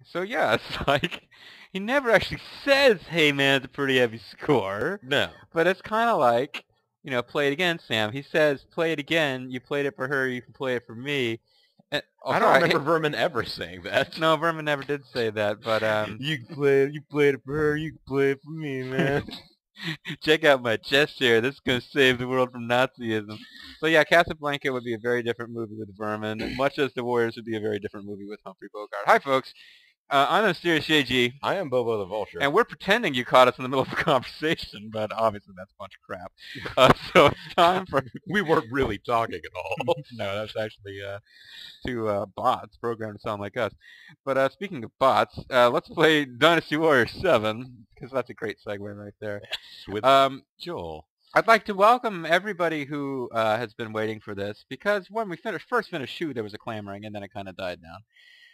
So yeah, it's like he never actually says, "Hey man, it's a pretty heavy score," No. but it's kind of like, play it again, Sam. He says, "Play it again. You played it for her. You can play it for me." And, I don't sorry, remember Vermin ever saying that. no, Vermin never did say that, but You played it for her, you can play it for me, man. check out my chest hair. This is gonna save the world from Nazism. So yeah, Casablanca would be a very different movie with Vermin, much as The Warriors would be a very different movie with Humphrey Bogart. Hi, folks. I'm the Mysterious JG. I am Bobo the Vulture. And we're pretending you caught us in the middle of a conversation, but obviously that's a bunch of crap. So it's time for... We weren't really talking at all. No, that's actually two bots programmed to sound like us. But speaking of bots, let's play Dynasty Warriors 7, because that's a great segue right there. With Joel. I'd like to welcome everybody who has been waiting for this, because when we first finished Shoe, there was a clamoring, and then it kind of died down.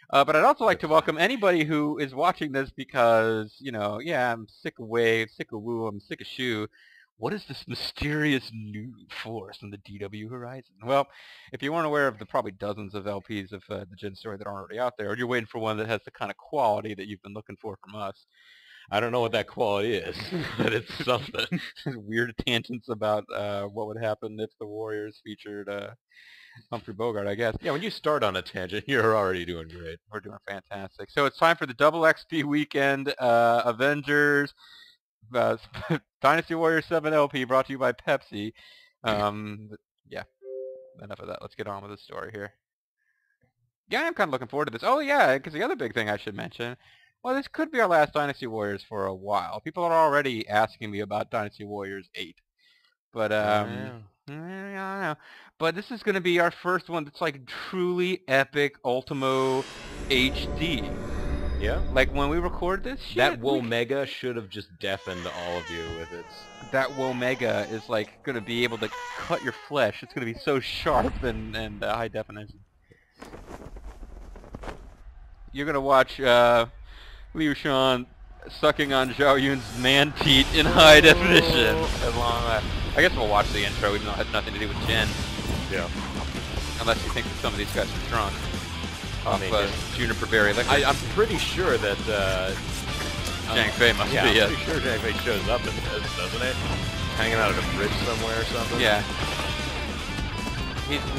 But I'd also like to welcome anybody who is watching this because, yeah, I'm sick of Wave, sick of Woo, I'm sick of Shoe. What is this mysterious new force in the DW horizon? Well, if you weren't aware of the probably dozens of LPs of the Jin story that aren't already out there, or you're waiting for one that has the kind of quality that you've been looking for from us, I don't know what that quality is, but it's something. Weird tangents about what would happen if the Warriors featured Humphrey Bogart, I guess. Yeah, when you start on a tangent, you're already doing great. We're doing fantastic. So it's time for the Double XP Weekend Avengers Dynasty Warriors 7 LP brought to you by Pepsi. Yeah, enough of that. Let's get on with the story here. Yeah, I'm kind of looking forward to this. Oh, yeah, because the other big thing I should mention, well, this could be our last Dynasty Warriors for a while. People are already asking me about Dynasty Warriors 8. But, I don't know. But this is going to be our first one that's like truly epic Ultimo HD. Yeah? Like when we record this shit, that Womega should have just deafened all of you with its... That Womega is like going to be able to cut your flesh. It's going to be so sharp and high definition. You're going to watch Liu Shan sucking on Zhao Yun's man-teat in high definition. I guess we'll watch the intro even though it has nothing to do with Jin. Yeah. Unless you think that some of these guys are drunk. I mean, Juniper Berry liquor. I'm pretty sure that Zhang Fei must be, I'm pretty sure Zhang Fei shows up in this, doesn't he? Hanging out at a bridge somewhere or something? Yeah.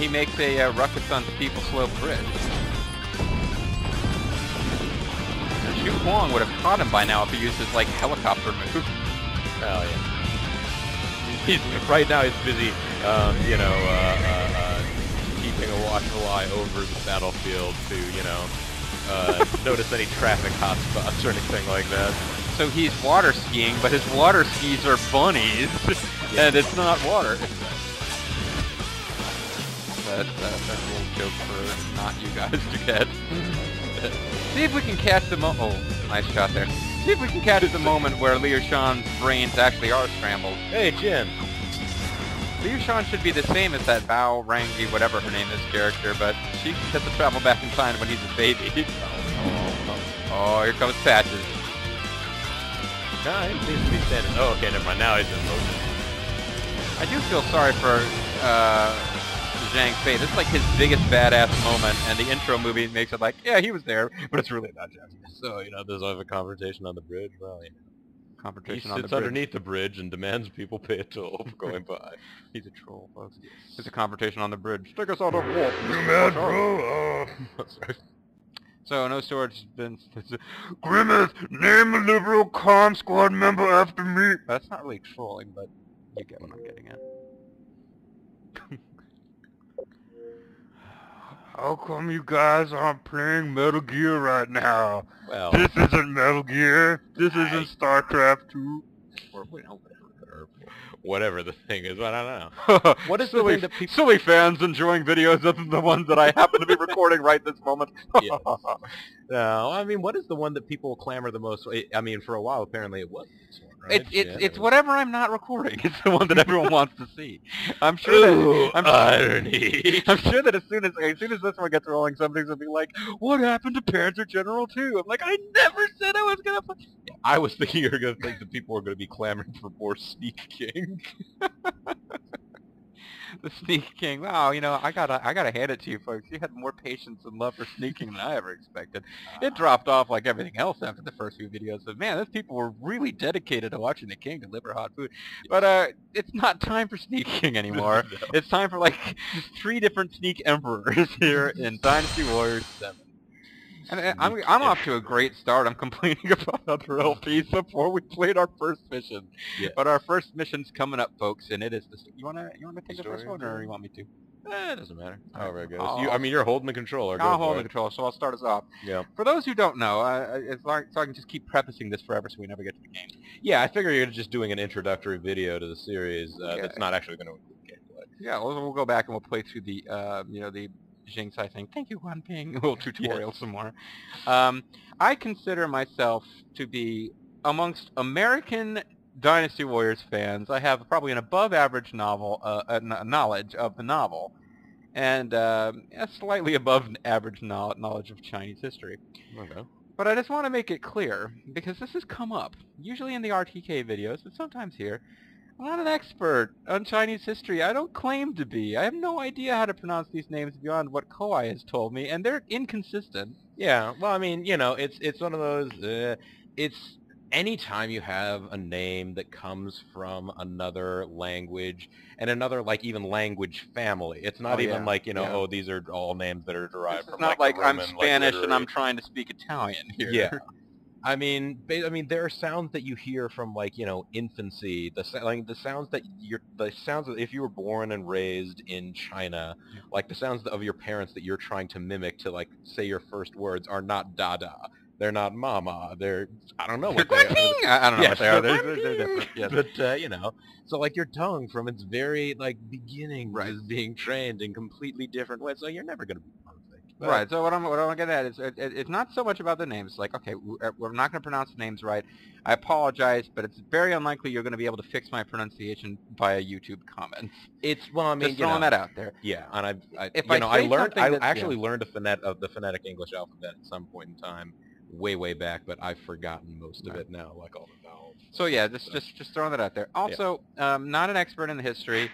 He makes a ruckus on Steeple Slope Bridge. Xu Huang would have caught him by now if he used his, like, helicopter move. Oh, yeah. Right now he's busy, keeping a watchful eye over the battlefield to, notice any traffic hotspots or anything like that. So he's water skiing, but his water skis are bunnies, and it's not water. That's a little joke for not you guys to get. See if we can catch the oh, nice shot there. See if we can catch the moment where Liu Shan's brains actually are scrambled. Hey, Jin. Liu Shan should be the same as that Bao Rangi, whatever her name is, character, but she gets to travel back in time when he's a baby. Oh, here comes Patches. Nah, he seems to be standing. Oh, okay, never mind. Now he's in motion. I do feel sorry for Zhang Fei. This is like his biggest badass moment, and the intro movie makes it like, yeah, he was there, but it's really not Zhang. So, there's always a confrontation on the bridge. Well, Confrontation he on the sits bridge. underneath the bridge and demands people pay a toll for going by. He's a troll, folks. There's a confrontation on the bridge. Take us out of war. You mad, bro? Sorry. So, no storage has been... Grimace, name a liberal comm squad member after me. That's not really trolling, but you get what I'm getting at. How come you guys aren't playing Metal Gear right now? Well, This isn't Metal Gear. This isn't StarCraft 2. Or, whatever the thing is, I don't know. What is the thing that people... Silly fans enjoying videos other than the ones that I happen to be recording right this moment. Yes. No, I mean, what is the one that people clamor the most? I mean, for a while, apparently it was this one, right? It's whatever I'm not recording. It's the one that everyone wants to see. I'm sure that irony. I'm sure that as soon as this one gets rolling, somebody's gonna be like, "What happened to Panzer General 2?" I'm like, I never said I was gonna. I was thinking you were gonna think that people were gonna be clamoring for more Sneak King. The Sneak King. Wow, I gotta hand it to you folks. You had more patience and love for sneaking than I ever expected. It dropped off like everything else after the first few videos. So man, those people were really dedicated to watching the King deliver hot food. But it's not time for Sneak King anymore. No. It's time for like 3 different Sneak Emperors here in Dynasty Warriors 7. And I'm off to a great start. I'm complaining about other LPs before we played our first mission. Yeah. But our first mission's coming up, folks, and it is the. You wanna take the Story first one, or you want me to? It doesn't matter. However it goes. I'll- I mean, you're holding the controller. I'll Go hold for the it. control, so I'll start us off. Yeah. For those who don't know, it's like so I can just keep prefacing this forever, so we never get to the game. Yeah, I figure you're just doing an introductory video to the series Okay. that's not actually going to include gameplay. Yeah, we'll go back and we'll play through the the Jinx, I think. Thank you, Juan Ping. A little tutorial some more. I consider myself to be amongst American Dynasty Warriors fans. I have probably an above-average knowledge of the novel, and a slightly above-average knowledge of Chinese history. Okay. But I just want to make it clear, because this has come up, usually in the RTK videos, but sometimes here. I'm not an expert on Chinese history. I don't claim to be. I have no idea how to pronounce these names beyond what Kowai has told me, and they're inconsistent. Yeah, well, I mean, it's one of those, it's anytime you have a name that comes from another language and another, like, even language family. It's not even like, yeah. these are all names that are derived It's from, not like the I'm Roman, Spanish and literary- I'm trying to speak Italian here. Yeah. I mean, there are sounds that you hear from, like, infancy. The sounds that if you were born and raised in China, like the sounds of your parents that you're trying to mimic to, like, say your first words are not dada. They're not mama. I don't know what they are. I don't know Yes, what they are. they're They're different. Yes. But, so, like, your tongue from its very, like, beginning Right. is being trained in completely different ways, so you're never going to be perfect. But, Right. So what I'm getting at is it's not so much about the names. Like, okay, we're not going to pronounce the names right. I apologize, but it's very unlikely you're going to be able to fix my pronunciation via YouTube comments. well, I mean, Just throwing that out there. Yeah, and If I say something I that's- actually learned the phonetic English alphabet at some point in time, way back, but I've forgotten most of it now, like all the vowels. So yeah, just throwing that out there. Also, not an expert in the history.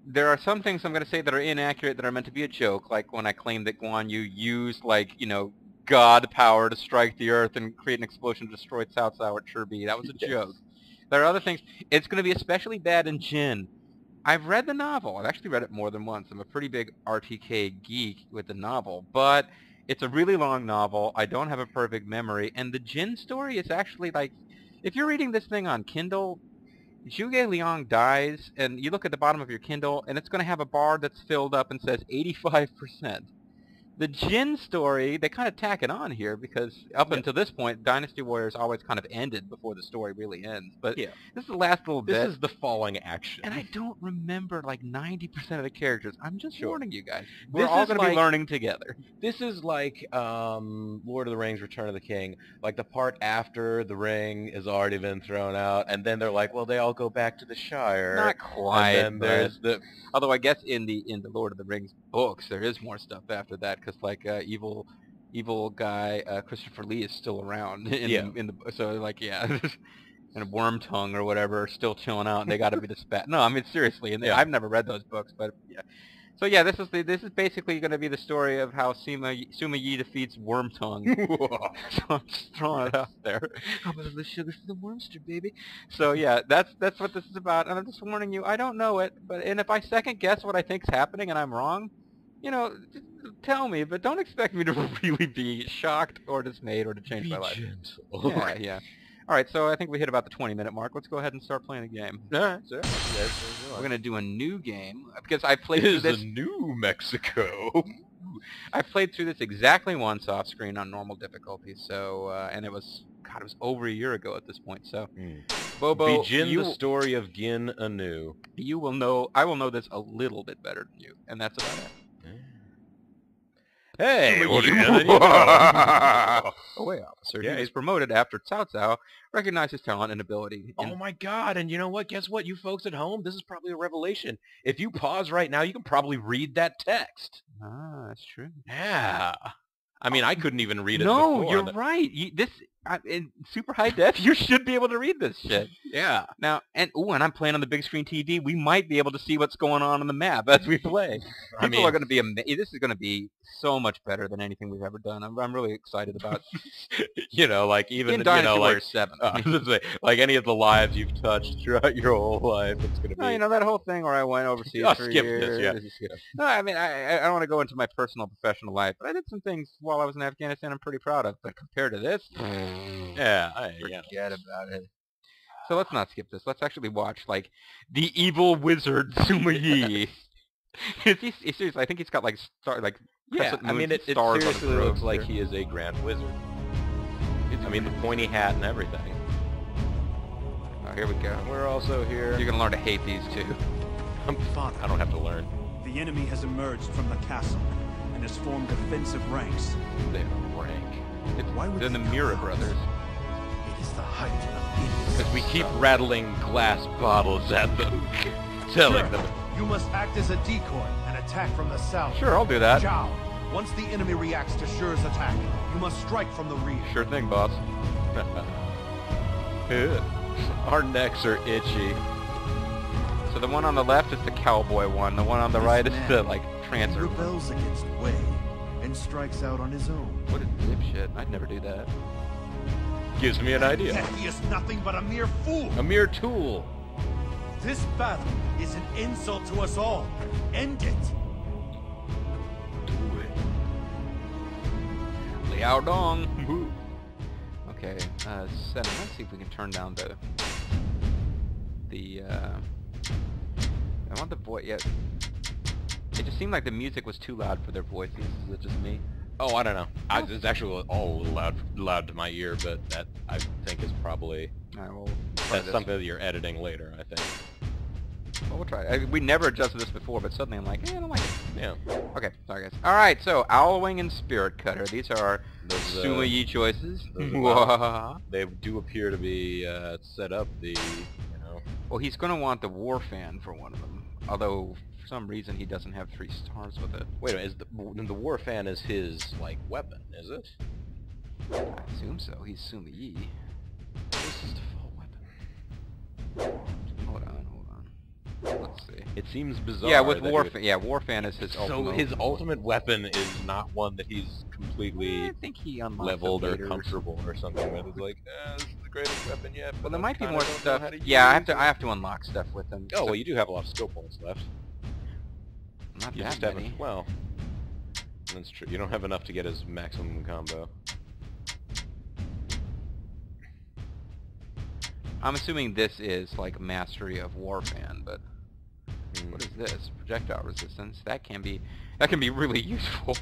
There are some things I'm going to say that are inaccurate that are meant to be a joke, like when I claim that Guan Yu used, like, God power to strike the earth and create an explosion to destroy Cao Cao at Chirbi. That was a joke. There are other things. It's going to be especially bad in Jin. I've read the novel. I've actually read it more than once. I'm a pretty big RTK geek with the novel, but it's a really long novel. I don't have a perfect memory, and the Jin story is actually like, if you're reading this thing on Kindle, Zhuge Liang dies, and you look at the bottom of your Kindle, and it's going to have a bar that's filled up and says 85%. The Jin story, they kind of tack it on here, because up until this point, Dynasty Warriors always kind of ended before the story really ends. But this is the last little bit. This is the falling action. And I don't remember like 90% of the characters. I'm just warning you guys. We're This all is going to be like- learning together. This is like Lord of the Rings: Return of the King, like the part after the ring has already been thrown out, and then they're like, well, they all go back to the Shire. Not quite. And then there's the Although I guess in the Lord of the Rings books there is more stuff after that, because like evil guy Christopher Lee is still around in the so like and Worm Tongue or whatever are still chilling out, and they got to be the spat. No, I mean seriously, and I've never read those books, but yeah. So yeah, this is basically going to be the story of how Sima Yi defeats Worm Tongue. So I'm just throwing it out there. How about the sugar for the wormster, baby? So yeah, that's what this is about, and I'm just warning you. I don't know it, and if I second guess what I think's happening and I'm wrong, just tell me. But don't expect me to really be shocked or dismayed or to change my life. gentle. Yeah. All right, so I think we hit about the 20-minute mark. Let's go ahead and start playing the game. All right, sir. We're going to do a new game, because I played through this. New Mexico. I played through this exactly once off screen on normal difficulty, so, and it was over a year ago at this point, so. Bobo, Begin the story of Gin anew. I will know this a little bit better than you, and that's about it. Hey, what do you Away officer. He was promoted after Cao Cao recognized his talent and ability. Oh my god, and you know what? Guess what? You folks at home, this is probably a revelation. If you pause right now, you can probably read that text. Ah, that's true. Yeah. I mean, I couldn't even read it No, before. you're right. in super high def, you should be able to read this shit. Yeah. Now, and I'm playing on the big screen TV. We might be able to see what's going on the map as we play. People are going to be this is going to be so much better than anything we've ever done. I'm really excited about. You know, like even in Dynasty Warrior 7. Like any of the lives you've touched throughout your whole life, it's going to be. No, you know that whole thing where I went overseas for skip years. this, yeah. No, I mean I don't want to go into my personal professional life, but I did some things while I was in Afghanistan I'm pretty proud of. But compared to this, forget about it. So let's not skip this. Let's actually watch, like, the evil wizard Suma Yi. Seriously, I think he's got, like, crescent moons it stars seriously on the looks like he is a grand wizard. I mean, the pointy hat and everything. Oh, here we go. We're also here. You're gonna learn to hate these two. I don't have to learn. The enemy has emerged from the castle and has formed defensive ranks. They are rank. They're the Mira brothers. It is the height of Because we keep rattling glass bottles at them, telling them. You must act as a decoy and attack from the south. Sure, I'll do that. Zhao, once the enemy reacts to Shur's attack, you must strike from the rear. Sure thing, boss. Our necks are itchy. So the one on the left is the cowboy one. The one on the right is the, like, trancer one. Rebels against Wei and strikes out on his own. What a dipshit. I'd never do that. Gives me an idea. Yet he is nothing but a mere fool. A mere tool. This battle is an insult to us all. End it. Do it. Liao Dong. Okay, setting. Let's see if we can turn down the I want the voice. Yeah. It just seemed like the music was too loud for their voices. Is it just me? Oh, I don't know. It's actually all a little loud to my ear, but that I think is probably that's something that you're editing later, I think. Well, we'll try it. We never adjusted this before, but suddenly I'm like, I don't like it. Yeah. Okay, sorry guys. All right, so Owlwing and Spirit Cutter. These are our Suma Yi choices. They do appear to be set up. Well, he's going to want the War Fan for one of them, although for some reason he doesn't have 3 stars with it. Wait a minute, the War Fan is his, like, weapon, is it? I assume so. He's Suma Yi. This is the full weapon. Hold on. Let's see. It seems bizarre. Yeah, with War Fan. Yeah, War Fan is his ultimate. So his ultimate weapon is not one that he's completely I think he leveled or comfortable or something with. It's like, this is the greatest weapon yet. Well, there might be more stuff. Yeah, I have to unlock stuff with him. Oh, well, you do have a lot of skill points left. Not You that just many. well, that's true. You don't have enough to get his maximum combo. I'm assuming this is like mastery of War Fan, but what is this? Projectile resistance. That can be really useful.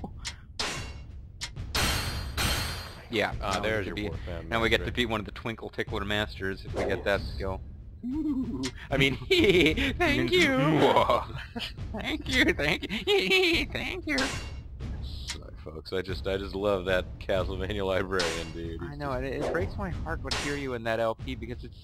Yeah. There's your War Fan. Now we get to be one of the Twinkle Tickler Masters if we get that skill. Ooh. I mean, thank you. Thank you. Thank you. Sorry, folks. I just love that Castlevania librarian, dude. I know it breaks my heart to hear you in that LP because it's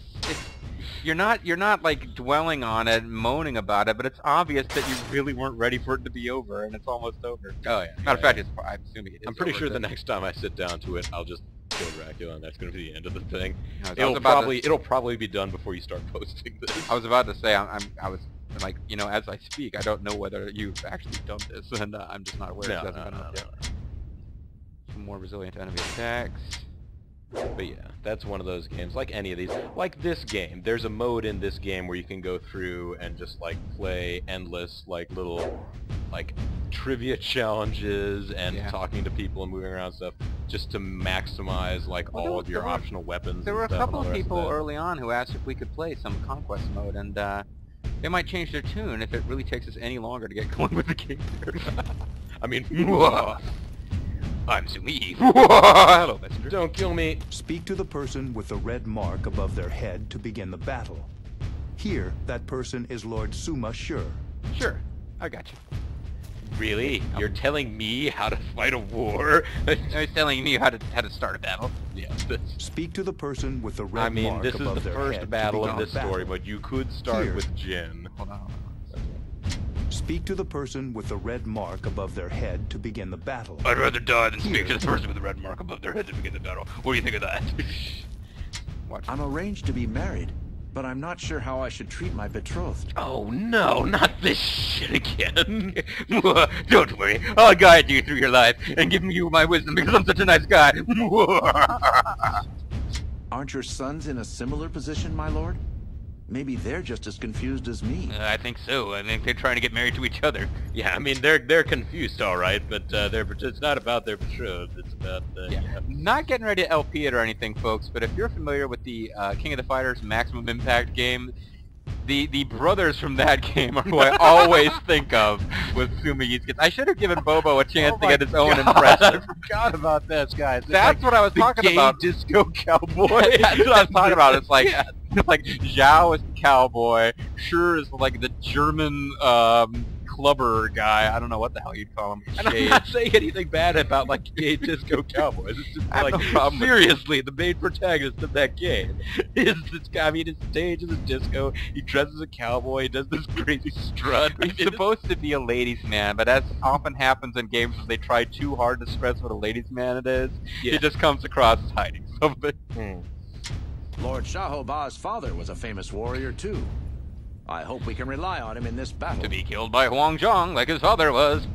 you're not like dwelling on it, moaning about it, but it's obvious that you really weren't ready for it to be over, and it's almost over. Oh yeah. Matter of fact, I'm assuming it is. I'm pretty over, sure the next time I sit down to it, I'll just kill Dracula, and that's going to be the end of the thing. No, It'll probably be done before you start posting this. I was about to say I was like, you know, as I speak, I don't know whether you've actually done this, and I'm just not aware. It hasn't been up yet. Some more resilient enemy attacks. But yeah, that's one of those games, like any of these. Like this game, there's a mode in this game where you can go through and just like play endless like little like trivia challenges and talking to people and moving around stuff just to maximize like all of your optional weapons. There were a couple of people early on who asked if we could play some conquest mode, and they might change their tune if it really takes us any longer to get going with the game. I mean, I'm Sumi. Hello, messenger. Don't kill me. Speak to the person with the red mark above their head to begin the battle. Here, that person is Lord Suma Shur. Sure, I got you. Really? You're telling me how to fight a war? I was telling you how to start a battle. Yeah. Speak to the person with the red mark above their head. I mean, this is the first battle of this story, but you could start with Jin. Hold on. Speak to the person with the red mark above their head to begin the battle. I'd rather die than speak Here. to the person with the red mark above their head to begin the battle. What do you think of that? Watch. I'm arranged to be married, but I'm not sure how I should treat my betrothed. Oh no, not this shit again. Don't worry, I'll guide you through your life and give you my wisdom because I'm such a nice guy. Aren't your sons in a similar position, my lord? Maybe they're just as confused as me. I think so. I think they're trying to get married to each other. Yeah, I mean they're confused, all right, but it's not about their betrothed. It's about Yeah. Not getting ready to LP it or anything, folks, but if you're familiar with the King of the Fighters Maximum Impact game, the brothers from that game are who I always think of with Sumiyi's kids. I should have given Bobo a chance to get his own impression. I forgot about this, guys. It's That's like what I was talking gay about. disco cowboy. That's what I was talking about. It's like, it's like Zhao is the cowboy, Sure is like the German clubber guy. I don't know what the hell you'd call him. And I'm not saying anything bad about like gay disco cowboys. It's just I have like no problem with seriously, the main protagonist of that game is this guy. I mean, his stage is a disco. He dresses as a cowboy. He does this crazy strut. He's supposed to be a ladies' man, but as often happens in games where they try too hard to stress what a ladies' man it is, Yeah. it just comes across as hiding something. Lord Shahoba's father was a famous warrior, too. I hope we can rely on him in this battle. To be killed by Huang Zhong like his father was.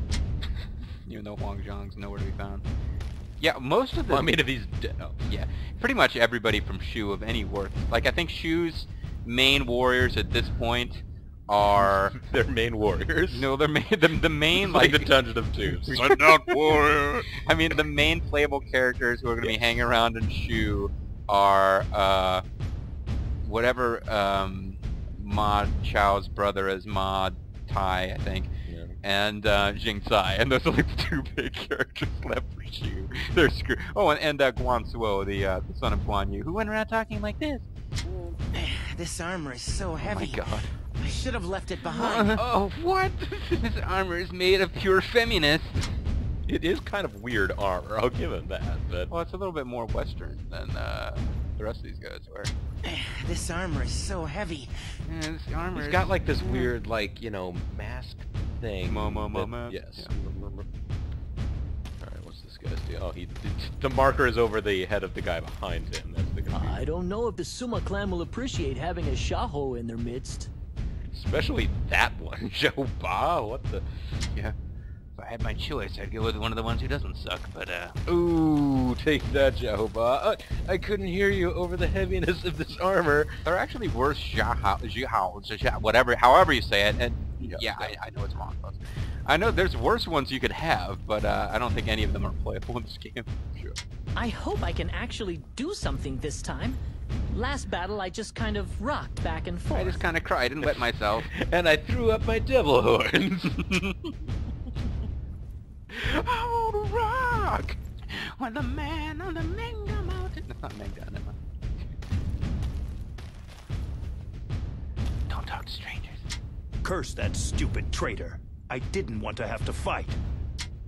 Even though Huang Zhong's nowhere to be found. Yeah, most of the... Well, I mean, if he's dead. Oh. Yeah, pretty much everybody from Shu of any worth. Like, I think Shu's main warriors at this point are... They're main warriors. No, they're the main, like like... the Dungeon of Doom. Send out warrior. I mean, the main playable characters who are going to be hanging around in Shu are, whatever, Ma Chao's brother is Ma Tai, I think, Yeah. and Jing Tsai, and those are like the two big characters left for Shu. They're screwed. Oh, and Guan Suo, the son of Guan Yu, who went around talking like this. This armor is so Oh heavy. my god. I should have left it behind. Oh, what? This armor is made of pure feminist. It is kind of weird armor. I'll give him that. But Well, it's a little bit more Western than the rest of these guys were. This armor is so heavy. Yeah, this armor he's is- got like this weird, like, you know, mask thing. Mask. Yes. Yeah. Alright, what's this guy's deal? Oh, the marker is over the head of the guy behind him. That's the guy. I don't know if the Suma clan will appreciate having a Shaho in their midst. Especially that one, Joe Ba. What the? Yeah. If I had my choice, I'd go with one of the ones who doesn't suck, but Ooh, take that, Jehovah. I couldn't hear you over the heaviness of this armor. there are actually worse Zhao, whatever, however you say it, and yeah, I know it's wrong, folks. I know there's worse ones you could have, but I don't think any of them are playable in this game. Sure. I hope I can actually do something this time. Last battle, I just kind of rocked back and forth. I just kind of cried and wet myself. And I threw up my devil horns. I want to rock when the man on the Manga Mountain. That's not Manga, never mind. Don't talk to strangers. Curse that stupid traitor. I didn't want to have to fight.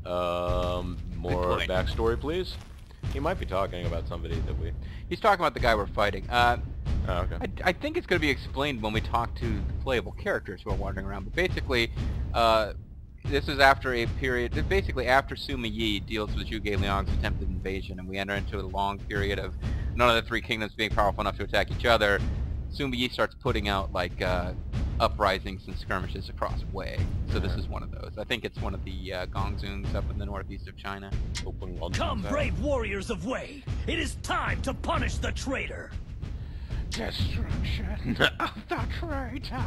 More point. backstory, please. He might be talking about somebody that we... He's talking about the guy we're fighting. Oh, okay. I think it's going to be explained when we talk to the playable characters who are wandering around. But basically, this is after a period, basically after Sima Yi deals with Zhuge Liang's attempted invasion, and we enter into a long period of none of the three kingdoms being powerful enough to attack each other. Sima Yi starts putting out, like, uprisings and skirmishes across Wei. So this is one of those. I think it's one of the Gongzuns up in the northeast of China. Come, brave warriors of Wei! It is time to punish the traitor! Destruction of the traitor.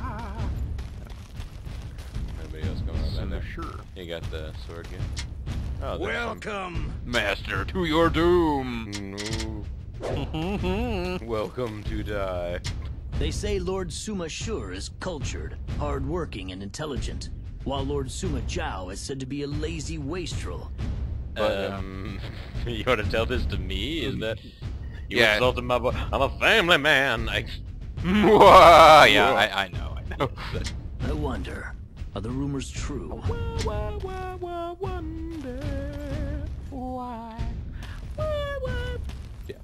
Anybody else going on there? Sure. You got the sword again? Oh, there's some- Welcome. Master, to your doom! No. Welcome to die. They say Lord Suma Shur is cultured, hard-working, and intelligent, while Lord Suma Zhao is said to be a lazy wastrel. But, you want to tell this to me? Is that... You Yeah. insulted my boy. I'm a family man. Yeah, I know. I wonder, are the rumors true? Yeah.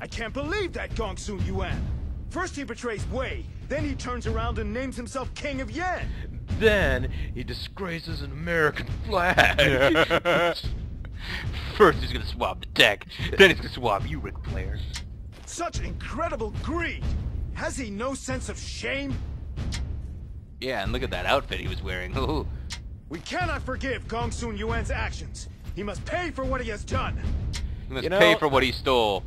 I can't believe that Gongsun Yuan. First he betrays Wei, Then he turns around and names himself King of Yen. Then he disgraces an American flag. First he's gonna swab the deck, then he's gonna swab you, Ric Flair. Such incredible greed. Has he no sense of shame? Yeah, and look at that outfit he was wearing. Ooh. We cannot forgive Gong Sun Yuan's actions. He must pay for what he has done. He must You know, pay for what he stole.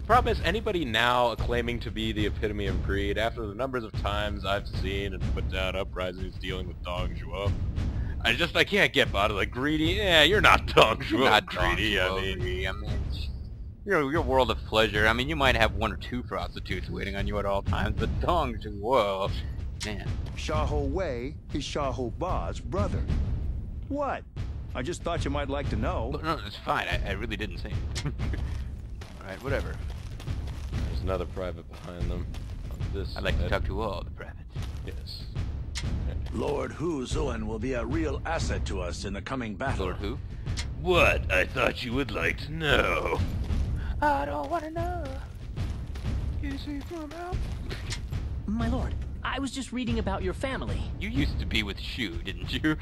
Problem is, anybody now claiming to be the epitome of greed, after the numbers of times I've seen and put down uprisings dealing with Dong Zhuo, I can't get by it. Like, greedy? Yeah, you're not Dong Zhuo You're not greedy. greedy. I mean, you're a world of pleasure. I mean, you might have 1 or 2 prostitutes waiting on you at all times, but Dong Zhuo, man. Xiahou Wei is Xiahou Ba's brother. What? I just thought you might like to know. No, it's fine. I really didn't say anything. Alright, whatever. There's another private behind them. On this I'd like to side. talk to all the privates. Yes. Lord Hu Zuan will be a real asset to us in the coming battle. Lord who? What? I thought you would like to know. I don't want to know. Is he from out? My lord, I was just reading about your family. You used to be with Shu, didn't you?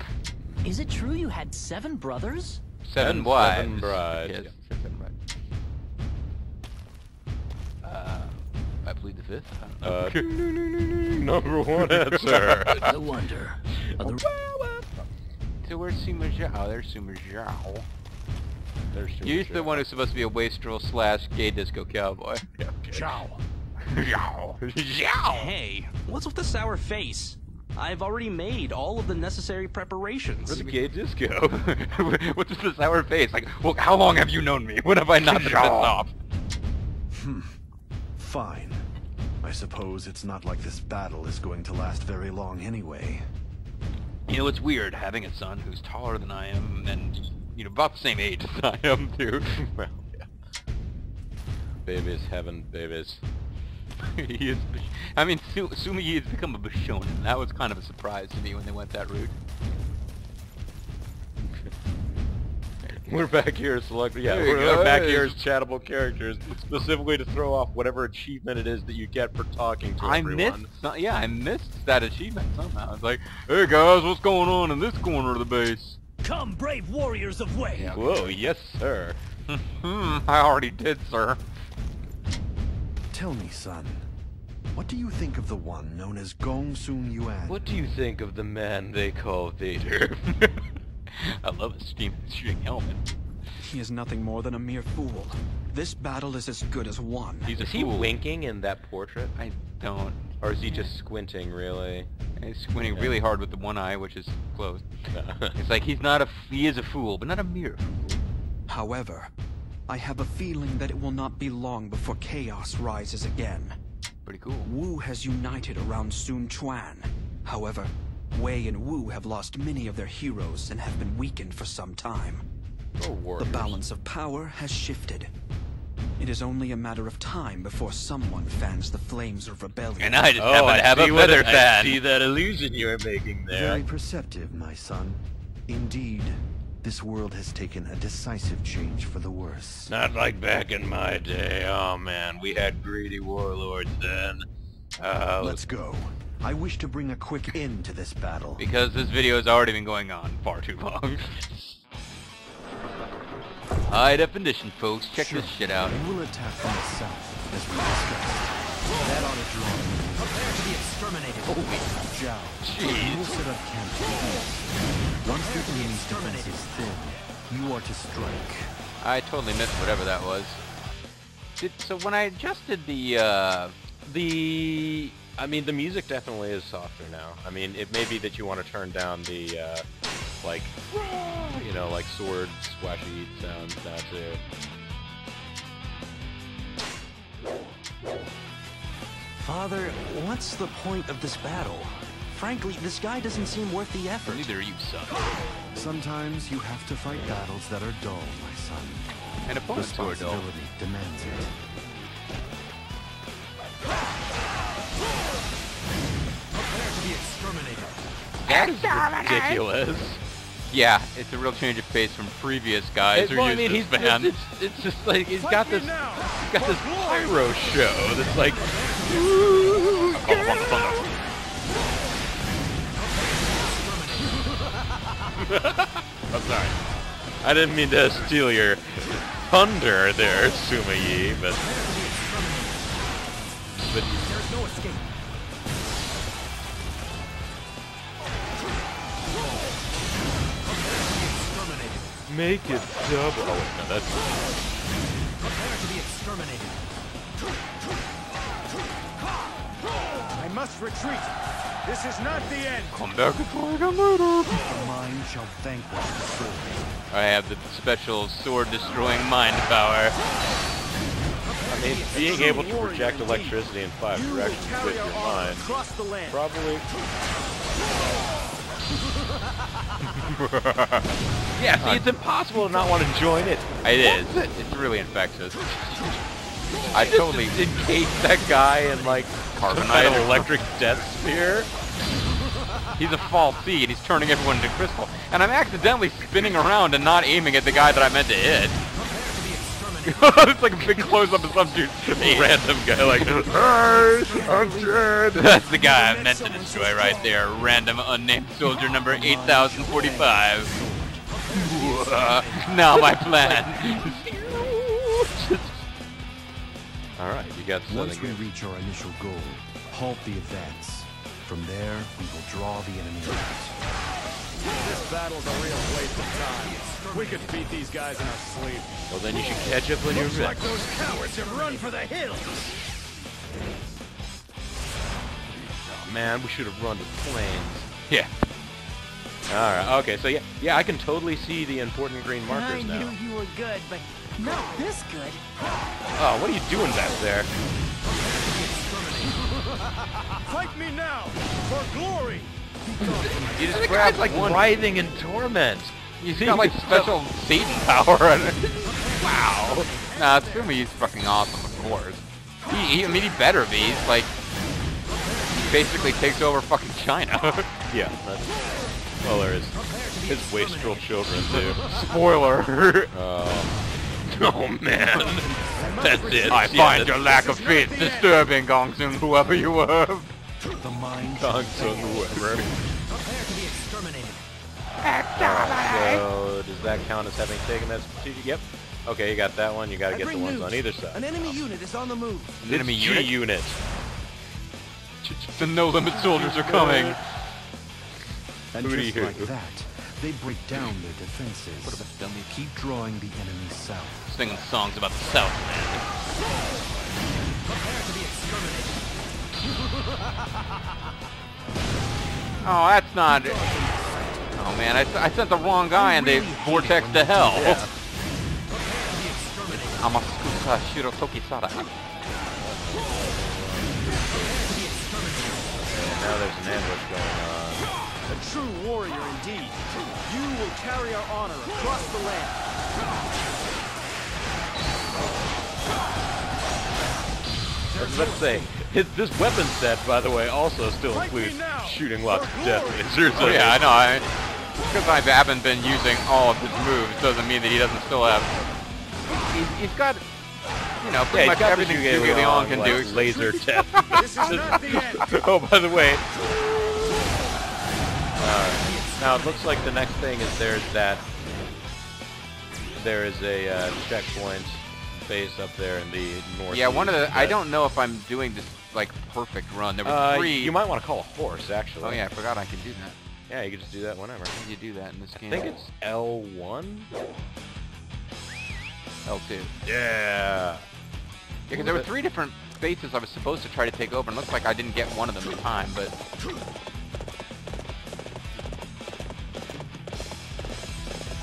Is it true you had 7 brothers? 7 And wives. 7 brides. Yes, 7 brides. I plead the 5th. I don't know. Number 1 answer. No wonder. Other So where's Sima Zhao? There's Sima Zhao. There's Sima You're the Zhao. one who's supposed to be a wastrel / gay disco cowboy. Zhao. Zhao. Zhao. Hey, what's with the sour face? I've already made all of the necessary preparations. For the gay disco. What's with the sour face? Like, well, how long have you known me? When have I not been pissed off? Fine. I suppose it's not like this battle is going to last very long anyway. You know, it's weird having a son who's taller than I am and, you know, about the same age as I am, too. Well, yeah. Babies, heaven, babies. He is. I mean, Sumi Yi has become a Bishonen. That was kind of a surprise to me when they went that route. We're back here selecting. Yeah, There you we're go. back here as chattable characters, specifically to throw off whatever achievement it is that you get for talking to everyone. I missed that achievement somehow. It's like, hey guys, what's going on in this corner of the base? Come, brave warriors of Wei! Yeah. Whoa, yes, sir. I already did, sir. Tell me, son, what do you think of the one known as Gong Sun Yuan? What do you think of the man they call Vader? I love his steam shooting helmet. He is nothing more than a mere fool. This battle is as good as won. He's a Is he fool. winking in that portrait? I don't. Or is he just squinting, really? He's squinting really hard with the one eye, which is closed. It's like he is a fool, but not a mere fool. However, I have a feeling that it will not be long before chaos rises again. Pretty cool. Wu has united around Sun Quan. However, Wei and Wu have lost many of their heroes and have been weakened for some time. Oh, The warriors. balance of power has shifted. It is only a matter of time before someone fans the flames of rebellion. And I just happen to have a feather fan. I see that illusion you're making there. Very perceptive, my son. Indeed, this world has taken a decisive change for the worse. Not like back in my day. Oh man, we had greedy warlords then. Let's go. I wish to bring a quick end to this battle. Because this video has already been going on far too long. High definition, folks. Check this shit out. We will attack from the south, as we discussed. That ought to draw them. Prepare to be exterminated. Zhao, Jeez. you will set up camp to the east. Once the enemy's defense is thin, you are to strike. I totally missed whatever that was. So when I adjusted the I mean, the music definitely is softer now. I mean, it may be that you want to turn down the, like, you know, like sword squashy sounds now too. Father, what's the point of this battle? Frankly, this guy doesn't seem worth the effort. Neither are you, son. Sometimes you have to fight battles that are dull, my son. And opponents who are dull. Responsibility demands it. Prepare to be exterminated. That is ridiculous. Yeah, it's a real change of pace from previous guys who used this band. It's just like he's got this pyro show that's like, I'm sorry. I didn't mean to steal your thunder there, Suma-Yi, but There's no escape. make it double. Oh wait, no, that's Prepare to be exterminated. I must retreat. This is not the end. Come back before I get murdered. The mind shall vanquish the soul. I have the special sword-destroying mind power. I mean, being able to project electricity in 5 You will directions carry with our your honor mind across the land. probably. Yeah, See, it's impossible to not want to join it. it is. It's really infectious. I Just totally encase that guy in like Carbonite. an electric death sphere. He's a false seed. He's turning everyone into crystal. And I'm accidentally spinning around and not aiming at the guy that I meant to hit. It's like a big close-up of some dude's face. Random guy like, hey, I'm dead. That's the guy I meant to destroy right there. Random unnamed soldier number 8045. Now my plan. Alright, you got Once something we good. reach our initial goal, halt the advance. From there, we will draw the enemy out. This battle's a real waste of time. We could beat these guys in our sleep. Well, then you should catch up when you're Looks like ready. those cowards have run for the hills. Oh, man, we should have run to planes. Yeah. Alright, okay, so yeah, I can totally see the important green markers now. I knew you were good, but not this good. Oh, what are you doing back there? Fight me now for glory. You just grabbed like writhing in torment. He's got like special Satan power. Wow. Nah, Tsumi's fucking awesome, of course. I mean, he better be. He's like, he basically takes over fucking China. Yeah, that's... Well, there is his wastrel children, too. Spoiler. Oh, man. That's it. I find your lack of faith disturbing, Gong Sun, whoever you were. The mind Gong Sun, whoever. Prepare to be exterminated. So, does that count as having taken that strategic? Yep. Okay, you got that one. You got to get the bring ones news. on either side. An enemy unit is on the move. An enemy It's unit? G-Unit. The no-limit soldiers are coming. And Hooty just hoo. like that, they break down their defenses. What about dummy? Keep drawing the enemy south. Singing songs about the Southland. Prepare to be exterminated. Oh, that's not... Oh man, I sent the wrong guy and they vortex to hell. Yeah. Amakusa Shirotoki Sada. Now there's an ambush going on. A true warrior indeed. You will carry our honor across the land. Let's say, this weapon set, by the way, also still Fight me includes now, shooting lots of for death glory. lasers. Oh yeah, I know. Because I haven't been using all of his moves doesn't mean that he doesn't still have... He's got, you know, pretty much everything Zhuge Liang can do. Laser death. This is not the end. Oh, by the way. Now it looks like the next thing is there is a checkpoint base up there in the north. Yeah, one of the... I don't know if I'm doing this, like, perfect run. There were 3... You might want to call a horse, actually. Oh yeah, I forgot I can do that. Yeah, you can just do that whenever. How do you do that in this game? I think it's L1? L2. Yeah. Yeah, because there were 3 different bases I was supposed to try to take over, and it looks like I didn't get one of them in time, but...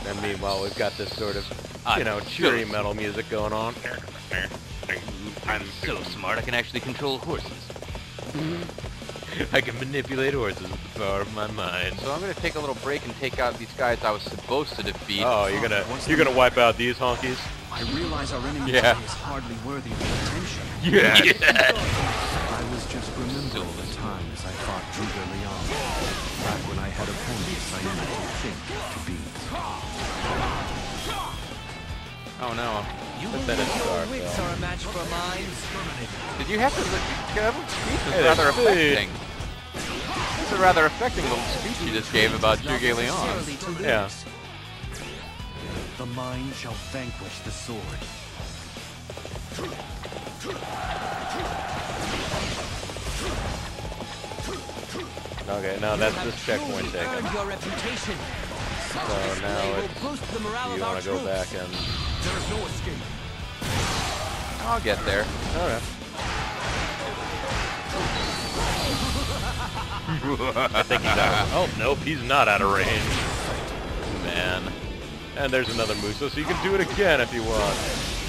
And meanwhile, we've got this sort of, I'm you know, so cheery smart. metal music going on. I'm so smart I can actually control horses. I can manipulate horses with the power of my mind. So I'm gonna take a little break and take out these guys I was supposed to defeat. Oh, you're gonna wipe out these honkies? I realize our enemy Yeah. is hardly worthy of your attention. Yeah. I was just remembering the times I fought Zhuge Liang, back when I had opponents I needed to think to beat. Oh no. You But then it believe your starts, wits though. are a match for mine? Did you have to look? That speech was Hey, rather there's food. affecting. It's a rather affecting little speech you just gave about Zhuge Liang. Necessarily to lose. Yeah. The mind shall vanquish the sword. Okay, now that's this checkpoint Earned taken. your reputation. So now it's Boost the morale you of our want to go troops. back and There is no escape. I'll get there. okay. I think he's out. Oh nope, he's not out of range. Man. And there's another Muso, so you can do it again if you want.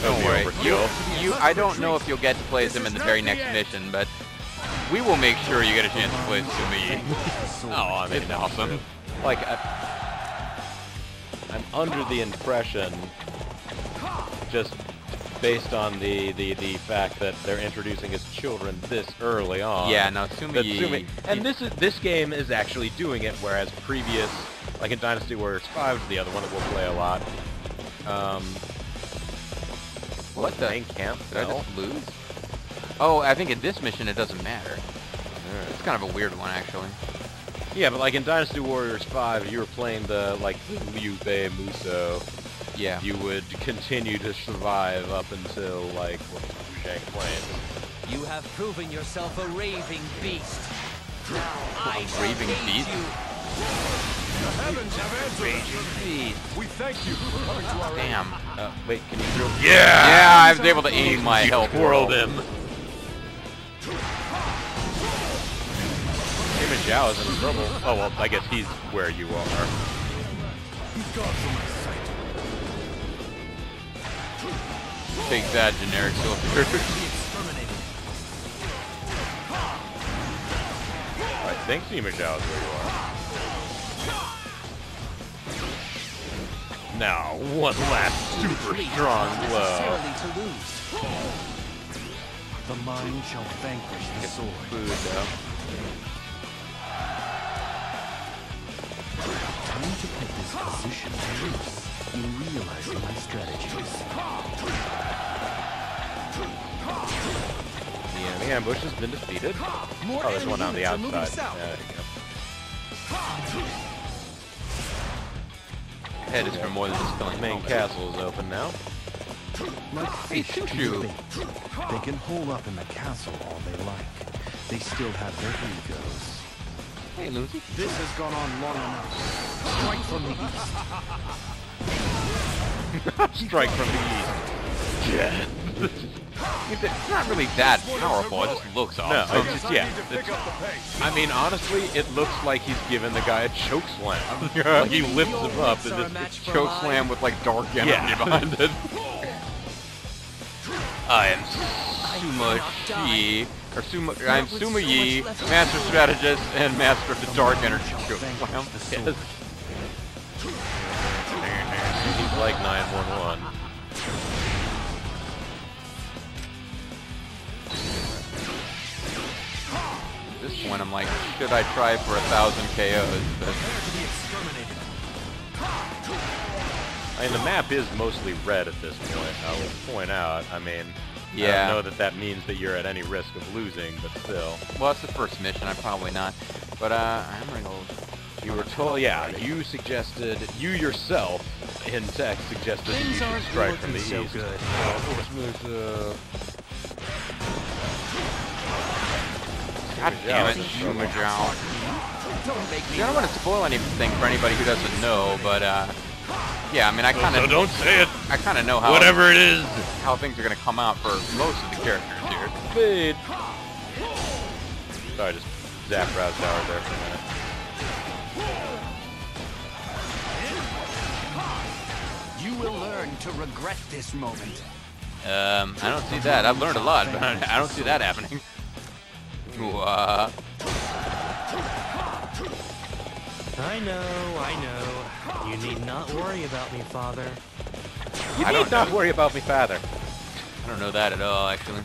Don't worry. Overkill. I don't know if you'll get to play as him in the very next mission, but we will make sure you get a chance to play as Suma Yi. Oh, I mean, It's awesome. Like, I'm under the impression, just based on the fact that they're introducing his children this early on. Yeah, no, Suma that Yi. and this game is actually doing it, whereas previous, like in Dynasty Warriors 5, is the other one that we'll play a lot. What the? Main camp? Did I just lose? Oh, I think in this mission it doesn't matter. It's kind of a weird one, actually. Yeah, but like in Dynasty Warriors 5, you were playing the Liu Bei Muso. Yeah. You would continue to survive up until like Shank Plains. You have proven yourself a raving beast. Now I shall raving aid beast? you. The heavens have answered. We thank you for coming to our aid. Damn. Wait, can you drill? Yeah, I was able to aim my health. Twirled him. Him and Zhao is in trouble. Oh well, I guess he's where you are. He's gone from my sight. Big bad generic soldier. I think Sima Zhao is where you are. Now, one last super strong blow. Necessarily to lose. The mind shall vanquish the sword. Food, though. Time to put this position to use in realizing my strategies. The enemy ambush has been defeated. More Oh, there's one on enemy the units are moving outside. south. Yeah, there you go. Head is for more than just killing The main castle is open now. Like Hey, fish to Choo-Choo. the bait. They can hole up in the castle all they like. They still have their egos. Hey, Lucy. This has gone on long enough. Strike from the east. Strike from the east. Yeah. It's not really that powerful, it just looks No, awesome. it's just, yeah. I mean, honestly, it looks like he's giving the guy a choke slam. Like he lifts him up and Are a just match for Choke mine. slam with like dark energy Yeah. behind it. I am cannot Suma-Yi, or I'm Suma Yi, Master Strategist and Master of the Dark Energy Choke Slam. Yes. He's like 911. At this point I'm like, should I try for 1,000 KOs? But I mean, the map is mostly red at this point, I will point out. I mean, I yeah. don't know that that means that you're at any risk of losing, but still. Well, it's the first mission, I'm probably not. But I'm gonna go. You were told, yeah, you suggested, you yourself in text suggested that you Things should aren't strike from the looking so east. good. God damn it, Suma Zhao. I don't want to spoil anything for anybody who doesn't know, but yeah, I mean, I kind of don't say it. I kind of know how Whatever it is. how things are gonna come out for most of the characters here. Fade. Sorry, just zap Rouse Tower there for a minute. You will learn to regret this moment. I don't see that. I've learned a lot, but I don't see that happening. I know. You need not worry about me, Father. You I need don't not know. worry about me, Father. I don't know that at all, actually.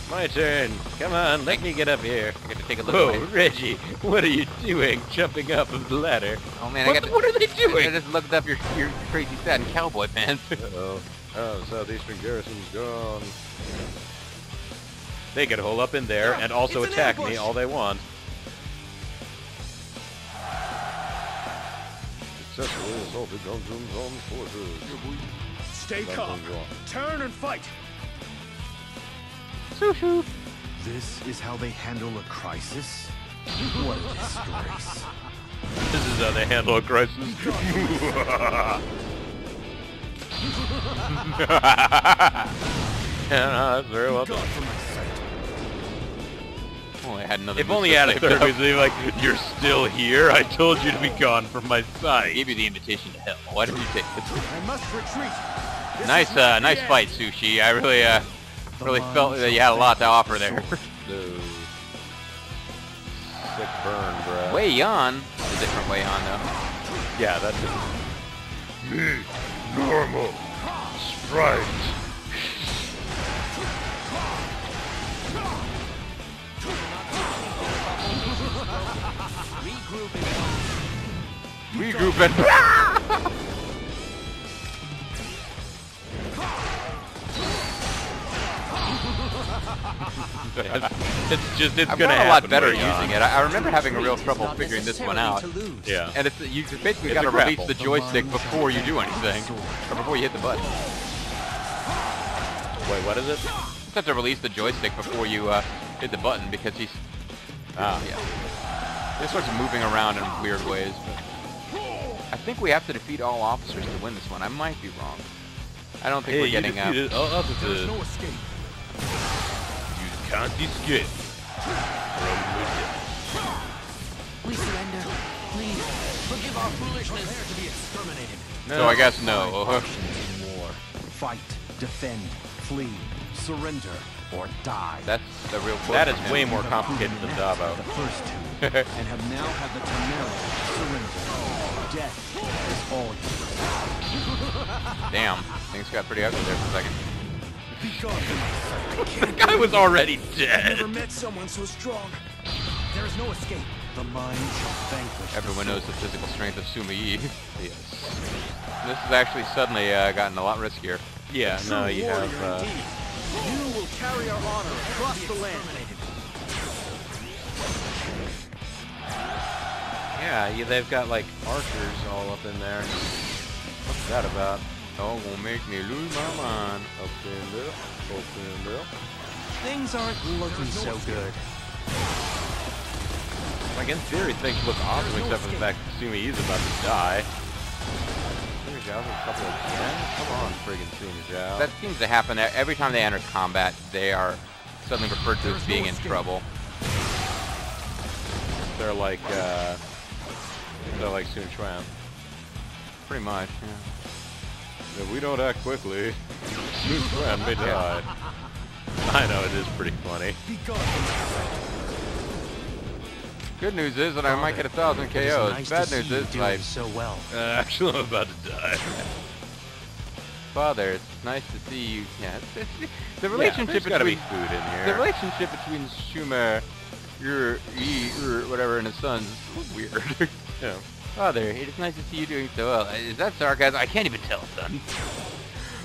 My turn. Come on, let me get up here. I got to take a look Whoa, at my... Reggie, what are you doing jumping up the ladder? Oh man, What are they doing? I just looked up your crazy satin cowboy pants. Uh-oh. Oh, Southeastern Garrison's gone. They could hole up in there and also attack me all they want. Successfully assaulted Gongsun's own forces. Stay calm. Turn and fight. This is how they handle a crisis? What a disgrace. This is how they handle a crisis. Yeah, that's very well done. Oh, I had another. If only had a third was like, you're still here? I told you to be gone from my I sight. gave you the invitation to hell. Why didn't you take it? I must retreat. Nice fight, Sushi. I really felt that you had a lot to offer there. Sick burn, bro. Way on. It's a different way on though. Yeah, that's it. Me, normal, strike. Regroup and... It's I'm gonna a happen. lot better later on. using it. I remember having a real trouble figuring this one out. Yeah. And it's you basically It's got to a release grapple. the joystick before you do anything, or before you hit the button. Wait, what is it? You have to release the joystick before you hit the button because he's yeah. He starts moving around in weird ways. But I think we have to defeat all officers to win this one. I might be wrong. I don't think we're getting out. All officers. No escape. You can't escape. We surrender. Please, forgive our foolishness. Prepare to be exterminated. So I guess no. War. Fight, defend, flee, surrender, or die. That's the real quote. That is from him. way more complicated than Davo. The first two, and have now had the temerity to surrender. Death is all yours. Damn, things got pretty ugly there for a second. The guy was already I've dead. never met someone so strong. There is no escape. The mind shall vanquish. Everyone knows the physical strength of Suma Yi. Yes. This has actually suddenly gotten a lot riskier. Yeah, no, you have. You will carry our honor across the land. Yeah, they've got like archers all up in there. What's that about? Oh, gonna make me lose my mind. Open there. Open there. Things aren't looking so good. Like in theory, things look awesome except for the fact that Suma Yi's about to die. Suma Zhao's in trouble again? Come on, friggin' Suma Zhao. That seems to happen every time they enter combat. They are suddenly referred to as being in trouble. They're like Sun Quan. Pretty much. Yeah. If we don't act quickly, Sun Quan may die. I know, it is pretty funny. Good news is that I might get 1,000 KOs. Bad news is I... so well. Actually, I'm about to die. Father, it's nice to see you. Yeah, it's the relationship there's gotta be between food in here. the relationship between Schumer, whatever, and his sons is weird. Yeah. Father, it's nice to see you doing so well. Is that sarcasm? I can't even tell, son.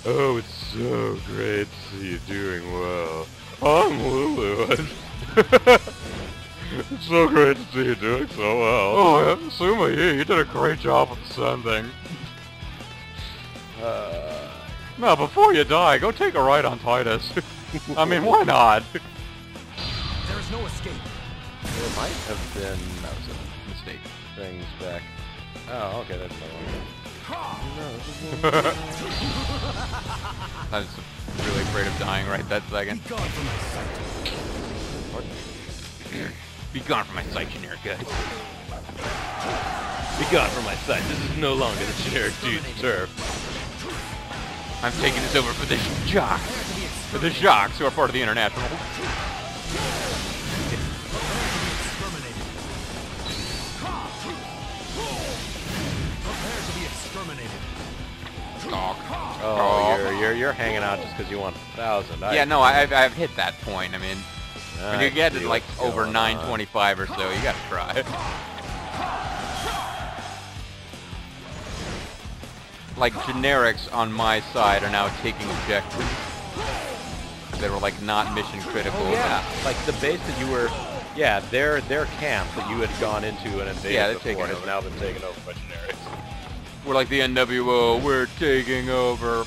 Oh, it's so great to see you doing well. I'm Lulu. It's so great to see you doing so well. Oh, yeah, Suma Yi, you did a great job with the sun thing. Now, before you die, go take a ride on Titus. I mean, why not? There is no escape. There might have been mistake things back. Oh, okay, that's another one. I was really afraid of dying right that second. Be gone from my sight. What? Be gone from my sight, generic guy. Be gone from my sight. This is no longer the generic dude serve. I'm taking this over for the jocks. For the jocks who are part of the International. Prepare to be exterminated. Dog. Oh, you're hanging out just because you want 1,000. Yeah, no, I've hit that point. I mean, when you get to like over 925 or so, you gotta try. Like generics on my side are now taking objectives. They were like not mission critical. Oh, yeah, like the base that you were. Yeah, their camp that you had gone into and invaded before has now been taken over by generics. We're like the NWO, we're taking over.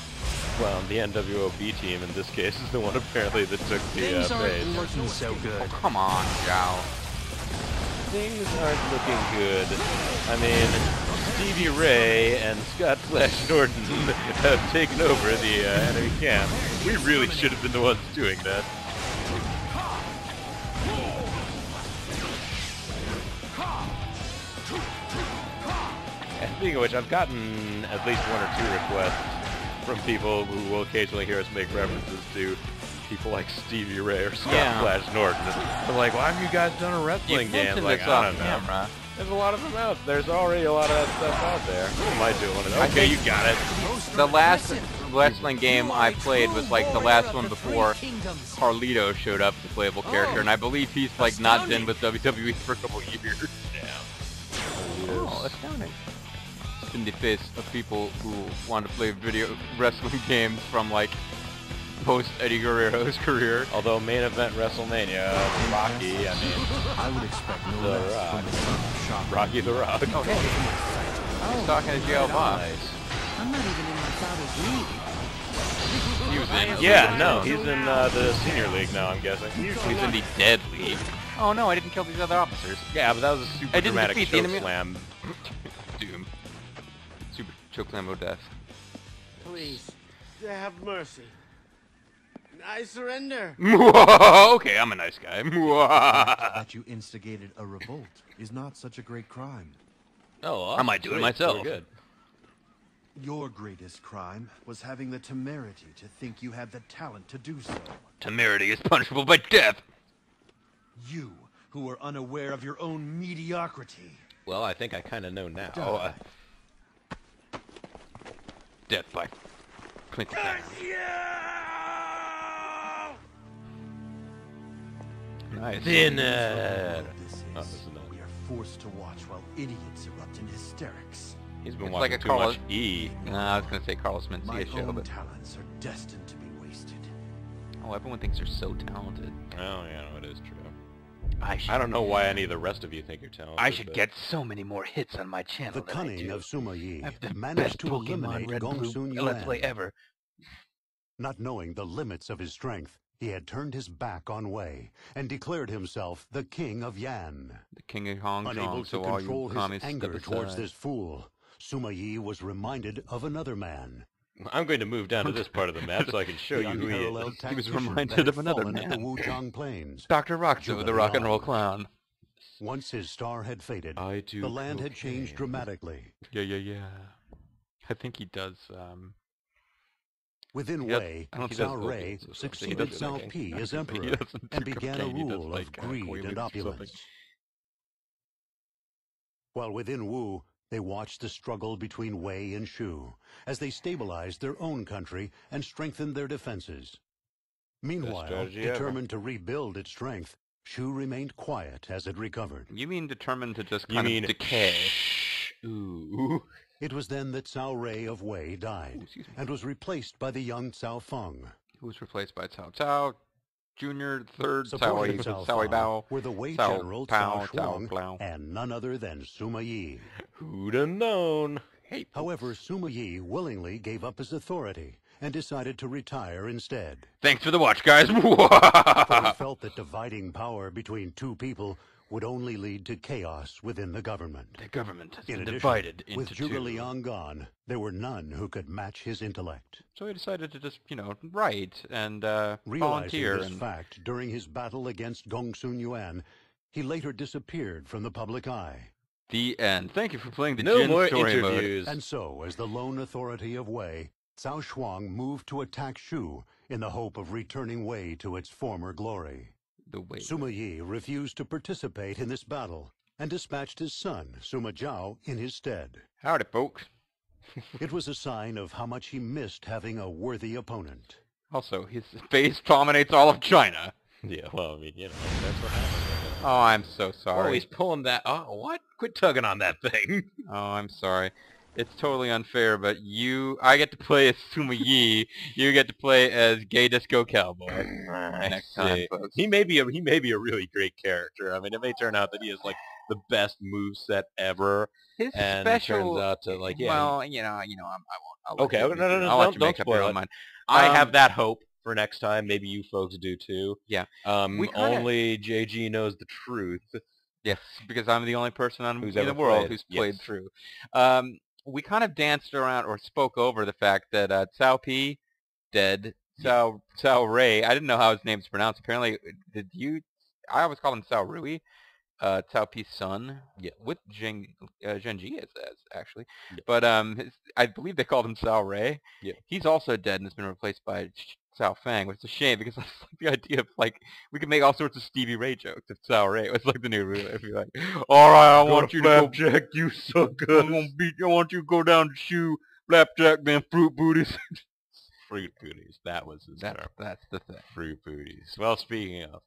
Well, the NWO B team in this case is the one apparently that took the base. Looking so good. Oh, come on, Zhao. Things aren't looking good. I mean, Stevie Ray and Scott Flash Norton have taken over the enemy camp. We really should have been the ones doing that. And speaking of which, I've gotten at least 1 or 2 requests from people who will occasionally hear us make references to people like Stevie Ray or Scott Flash Norton. They're like, why haven't you guys done a wrestling game? Like, I don't know. There's a lot of them out. There's already a lot of that stuff out there. Who am I doing? Okay, you got it. The last wrestling game I played was like the last one before Carlito showed up as a playable character, and I believe he's like not been with WWE for a couple of years. Oh, astounding. In the face of people who want to play video wrestling games from like post Eddie Guerrero's career. Although main event WrestleMania, Rocky, I mean, I would expect no The less Rock. from the son of Shop. Rocky the Rock. Oh, hey. He's talking to Joe Bob. Nice. I'm not even in my father's league. He was in. Yeah, no, he's in the senior league now, I'm guessing. He's in the dead league. Oh no, I didn't kill these other officers. Yeah, but that was a super dramatic choke slam. Doom. Super choke slam of death. Please, have mercy. I surrender. Okay, I'm a nice guy. That you instigated a revolt is not such a great crime. Oh, awesome. I might do it myself. Good. Your greatest crime was having the temerity to think you had the talent to do so. Temerity is punishable by death. You, who were unaware of your own mediocrity. Well, I think I kind of know now. Death by Clinton. Nice. Dinner. We are forced to watch while idiots erupt in hysterics. He's been It's watching like a too Carlos. much E. Nah, I was gonna say Carlos My Mencia show, own but talents are destined to be wasted. oh, everyone thinks they're so talented. Oh, yeah, no, it is true. I don't know why any of the rest of you think you're talented. I should get so many more hits on my channel. The cunning of Suma Yi I have the managed best to Pokemon eliminate Red Gong Blue Sun Let's Play Yuan. ever. Not knowing the limits of his strength, he had turned his back on Wei and declared himself the king of Yan. The king of Hong Unable Kong, to so all control you his commies anger step towards aside. this fool, Suma Yi was reminded of another man. I'm going to move down to this part of the map so I can show The you who he unparalleled is. He was tactician reminded that of had another fallen at the man. Wujiang Plains. Dr. Roxo, the rock and roll clown. Once his star had faded, I do the land had changed dramatically. Yeah. I think he does, Within He does- Wei, I don't think he Cao does Rui opiates or something. He succeeded does Cao cocaine. Pi as He emperor doesn't and do began a cocaine, he does rule like of coil greed leaves and or something. opulence. While within Wu, they watched the struggle between Wei and Shu as they stabilized their own country and strengthened their defenses. Meanwhile, strategy ever. determined to rebuild its strength, Shu remained quiet as it recovered. You mean determined to just You kind mean of decay? Ooh. It was then that Cao Rui of Wei died excuse me. and was replaced by the young Cao Feng. Who was replaced by Cao Cao, Jr., Third, Supporting Cao Cao Bao, Feng were the Wei Cao general Pao, Cao Cao Shuang Pao. and none other than Sima Yi. Who'd have known? Hey, However, Sima Yi willingly gave up his authority and decided to retire instead. Thanks for the watch, guys. For he felt that dividing power between two people would only lead to chaos within the government. The government has In been addition, divided with into Zhuge two. Liang gone, there were none who could match his intellect. So he decided to just, write and Realizing volunteer. this And fact during his battle against Gong Sun Yuan, he later disappeared from the public eye. the end. Thank you for playing the no Jin more story interviews. And so, as the lone authority of Wei, Cao Shuang moved to attack Shu in the hope of returning Wei to its former glory. The way. Sima Yi refused to participate in this battle and dispatched his son, Sima Zhao, in his stead. Howdy, folks. It was a sign of how much he missed having a worthy opponent. Also, his face dominates all of China. Yeah, well, I mean, you know, that's what happens. Oh, I'm so sorry. Oh, he's pulling that. Oh, what? Quit tugging on that thing. Oh, I'm sorry. It's totally unfair, but I get to play as Suma Yi. You get to play as Gay Disco Cowboy. Next time, folks. He may be a really great character. I mean, it may turn out that he has like the best moveset ever. His and special. it turns out to like, yeah. Well, you know, I won't. Okay, no, I'll let you don't make up your spoil own it. mind. I have that hope for next time. Maybe you folks do too. Yeah. Only JG knows the truth. Yes, because I'm the only person in Who's the ever world played. who's played Yes. through. We kind of danced around or spoke over the fact that Cao Pi, dead. Cao Rui, I didn't know how his name's pronounced. Apparently, I always call him Cao Rui. Cao Pi's son, with Zhenji as actually, but I believe they called him Cao Rui. Yeah, he's also dead and has been replaced by Cao Fang, which is a shame because I like the idea of like we could make all sorts of Stevie Ray jokes if Cao Rui was like the new ruler. If you're like, all right, I want you to go, Flapjack, you so good. I'm gonna beat you. I want you to go down to shoe Flapjack, man, fruit booties. Fruit booties. That was his term. That's the thing. Fruit booties. Well, speaking of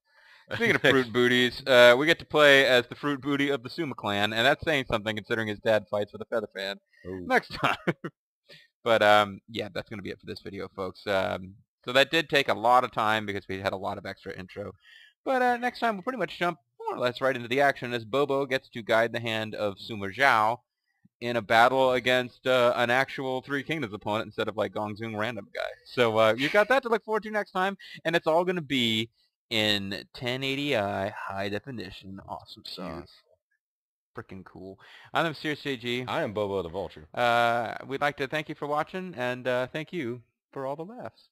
fruit booties, we get to play as the fruit booty of the Suma clan, and that's saying something considering his dad fights with a feather fan. Next time. But yeah, that's going to be it for this video, folks. So that did take a lot of time because we had a lot of extra intro. But next time we'll pretty much jump more or less right into the action as Bobo gets to guide the hand of Suma Zhao in a battle against an actual Three Kingdoms opponent instead of like Gongzung random guy. So you got that to look forward to next time, and it's all going to be in 1080i high definition. Awesome sauce. Freaking cool. I'm Serious JG. I am Bobo the Vulture. We'd like to thank you for watching, and thank you for all the laughs.